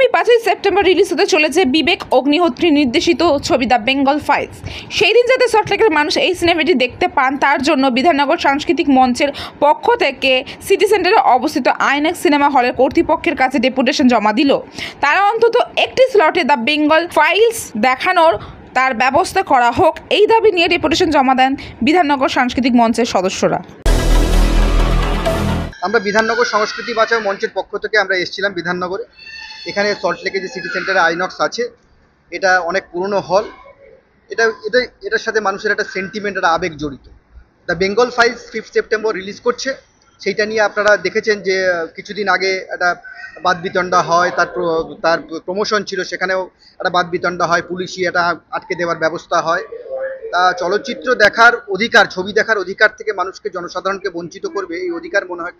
আগামী 5ই September release হতে চলেছে বিবেক অগ্নিহোত্রী নির্দেশিত ছবি দ্য বেঙ্গল ফাইলস। সেই দিন যাতে সল্টলেকের মানুষ এই সিনেমাটি দেখতে পান তার জন্য বিধাননগর সাংস্কৃতিক মঞ্চের পক্ষ থেকে সিটি সেন্টারে অবস্থিত আইনক্স সিনেমা হলের কর্তৃপক্ষের কাছে ডেপুটেশন জমা দিল। তারা অন্তত একটি স্লটে দ্য বেঙ্গল ফাইলস দেখানোর তার ব্যবস্থা করা হোক, এই দাবি নিয়ে ডেপুটেশন জমা দেন বিধাননগর সাংস্কৃতিক মঞ্চের সদস্যরা। আমরা বিধাননগর সংস্কৃতি বাঁচাও মঞ্চের পক্ষ থেকে আমরা এসেছিলাম বিধাননগরে। এখানে সল্টলেকে যে সিটি সেন্টারে আইনক্স আছে, এটা অনেক পুরনো হল। এটার সাথে মানুষের একটা সেন্টিমেন্ট, একটা আবেগ জড়িত। The Bengal files 5 September release করছে। সেইটা নিয়ে আপনারা দেখেছেন যে কিছুদিন আগে একটা বাদবিতণ্ডা হয়, তার প্রমোশন ছিল, সেখানেও একটা বাদবিতণ্ডা হয়, পুলিশই এটা আটকে দেওয়ার ব্যবস্থা হয়। চলচ্চিত্র দেখার অধিকার, ছবি দেখার অধিকার থেকে মানুষকে, জনসাধারণকে বঞ্চিত করবে, এই অধিকার মনে হয়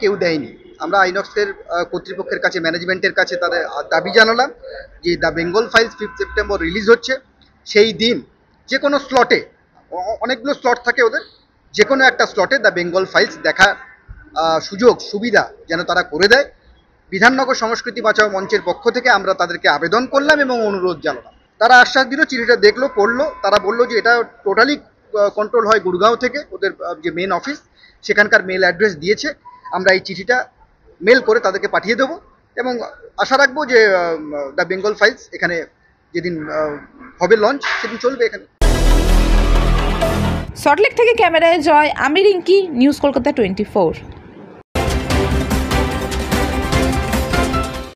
কেউ দেয়নি। আমরা আইনক্সের কর্তৃপক্ষের কাছে, ম্যানেজমেন্টের কাছে তাদের দাবি জানালাম যে the Bengal files 5 September release হচ্ছে, সেই দিন যে কোনো স্লটে, অনেকগুলো স্লট থাকে ওদের, যে কোনো একটা স্লটে দ্য বেঙ্গল ফাইলস দেখার সুবিধা যেন তারা করে দেয়। বিধাননগর সংস্কৃতি বাঁচাও মঞ্চের পক্ষ থেকে আমরা তাদেরকে আবেদন করলাম এবং অনুরোধ জানালাম। তারা আশ্বাস দিল, চিঠিটা দেখলো, পড়লো। তারা বললো যে এটা টোটালি কন্ট্রোল হয় গুড়গাঁও থেকে, ওদের যে মেন অফিস, সেখানকার মেল অ্যাড্রেস দিয়েছে। আমরা এই চিঠিটা মেল করে তাদেরকে পাঠিয়ে দেবো এবং আশা রাখবো যে দ্য বেঙ্গল ফাইলস এখানে যেদিন হবে লঞ্চ, সেদিন চলবে এখানে। সল্টলেক থেকে ক্যামেরায় জয়, আমি রিঙ্কি, নিউজ কলকাতা 24।